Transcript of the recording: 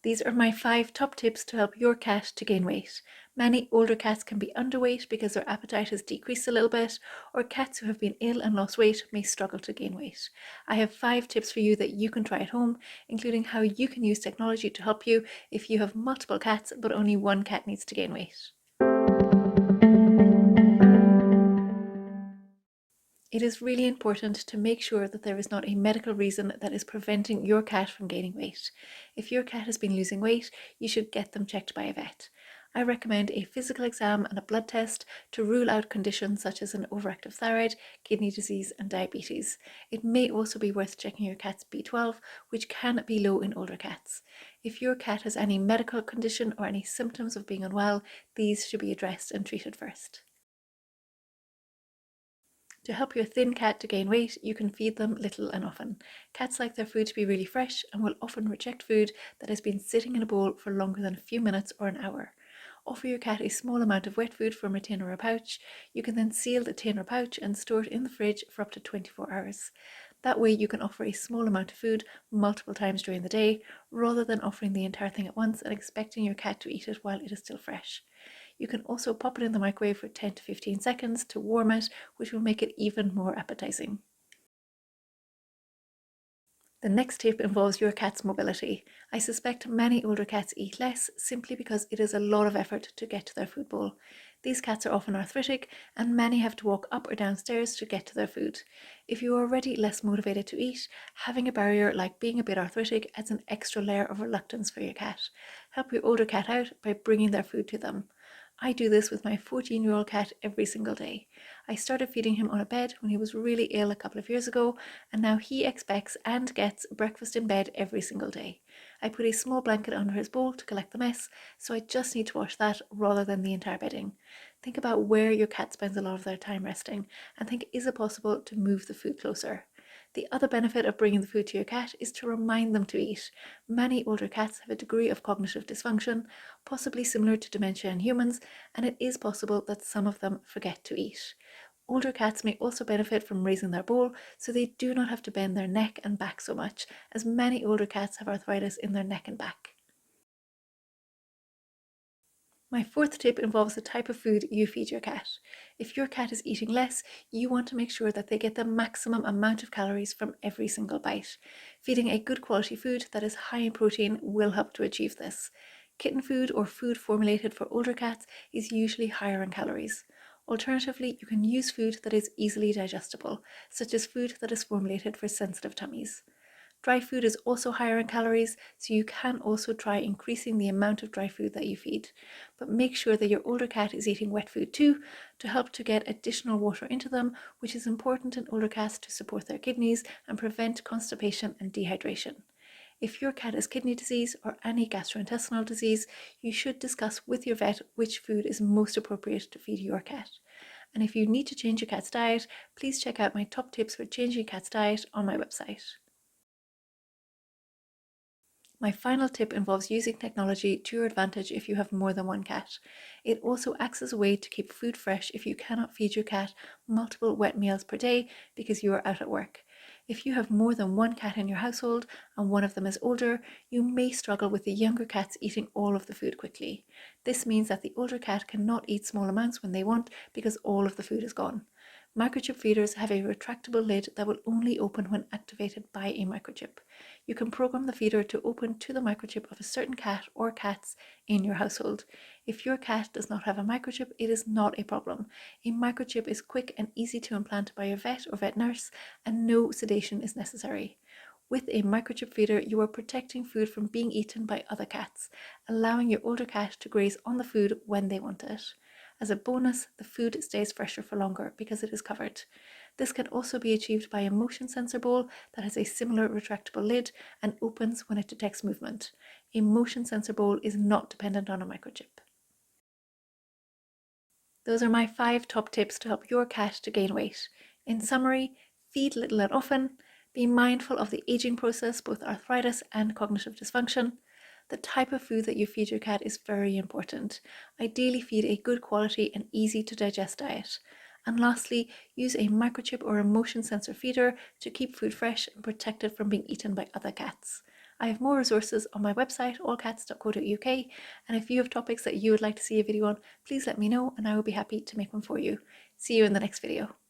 These are my 5 top tips to help your cat to gain weight. Many older cats can be underweight because their appetite has decreased a little bit, or cats who have been ill and lost weight may struggle to gain weight. I have 5 tips for you that you can try at home, including how you can use technology to help you if you have multiple cats but only one cat needs to gain weight. It is really important to make sure that there is not a medical reason that is preventing your cat from gaining weight. If your cat has been losing weight, you should get them checked by a vet. I recommend a physical exam and a blood test to rule out conditions such as an overactive thyroid, kidney disease, and diabetes. It may also be worth checking your cat's B12, which can be low in older cats. If your cat has any medical condition or any symptoms of being unwell, these should be addressed and treated first. To help your thin cat to gain weight, you can feed them little and often. Cats like their food to be really fresh and will often reject food that has been sitting in a bowl for longer than a few minutes or an hour. Offer your cat a small amount of wet food from a tin or a pouch. You can then seal the tin or pouch and store it in the fridge for up to 24 hours. That way you can offer a small amount of food multiple times during the day, rather than offering the entire thing at once and expecting your cat to eat it while it is still fresh. You can also pop it in the microwave for 10 to 15 seconds to warm it, which will make it even more appetizing. The next tip involves your cat's mobility. I suspect many older cats eat less simply because it is a lot of effort to get to their food bowl. These cats are often arthritic and many have to walk up or down stairs to get to their food. If you are already less motivated to eat, having a barrier like being a bit arthritic adds an extra layer of reluctance for your cat. Help your older cat out by bringing their food to them. I do this with my 14-year-old cat every single day. I started feeding him on a bed when he was really ill a couple of years ago, and now he expects and gets breakfast in bed every single day. I put a small blanket under his bowl to collect the mess, so I just need to wash that rather than the entire bedding. Think about where your cat spends a lot of their time resting, and think, is it possible to move the food closer? The other benefit of bringing the food to your cat is to remind them to eat. Many older cats have a degree of cognitive dysfunction, possibly similar to dementia in humans, and it is possible that some of them forget to eat. Older cats may also benefit from raising their bowl, so they do not have to bend their neck and back so much, as many older cats have arthritis in their neck and back. My 4th tip involves the type of food you feed your cat. If your cat is eating less, you want to make sure that they get the maximum amount of calories from every single bite. Feeding a good quality food that is high in protein will help to achieve this. Kitten food or food formulated for older cats is usually higher in calories. Alternatively, you can use food that is easily digestible, such as food that is formulated for sensitive tummies. Dry food is also higher in calories, so you can also try increasing the amount of dry food that you feed. But make sure that your older cat is eating wet food too, to help to get additional water into them, which is important in older cats to support their kidneys and prevent constipation and dehydration. If your cat has kidney disease or any gastrointestinal disease, you should discuss with your vet which food is most appropriate to feed your cat. And if you need to change your cat's diet, please check out my top tips for changing your cat's diet on my website. My final tip involves using technology to your advantage if you have more than one cat. It also acts as a way to keep food fresh if you cannot feed your cat multiple wet meals per day because you are out at work. If you have more than one cat in your household and one of them is older, you may struggle with the younger cats eating all of the food quickly. This means that the older cat cannot eat small amounts when they want because all of the food is gone. Microchip feeders have a retractable lid that will only open when activated by a microchip. You can program the feeder to open to the microchip of a certain cat or cats in your household. If your cat does not have a microchip, it is not a problem. A microchip is quick and easy to implant by your vet or vet nurse, and no sedation is necessary. With a microchip feeder, you are protecting food from being eaten by other cats, allowing your older cat to graze on the food when they want it. As a bonus, the food stays fresher for longer because it is covered. This can also be achieved by a motion sensor bowl that has a similar retractable lid and opens when it detects movement. A motion sensor bowl is not dependent on a microchip. Those are my 5 top tips to help your cat to gain weight. In summary, feed little and often, be mindful of the aging process, both arthritis and cognitive dysfunction. The type of food that you feed your cat is very important. Ideally feed a good quality and easy to digest diet. And lastly, use a microchip or a motion sensor feeder to keep food fresh and protect it from being eaten by other cats. I have more resources on my website, allcats.co.uk, and if you have topics that you would like to see a video on, please let me know and I will be happy to make one for you. See you in the next video.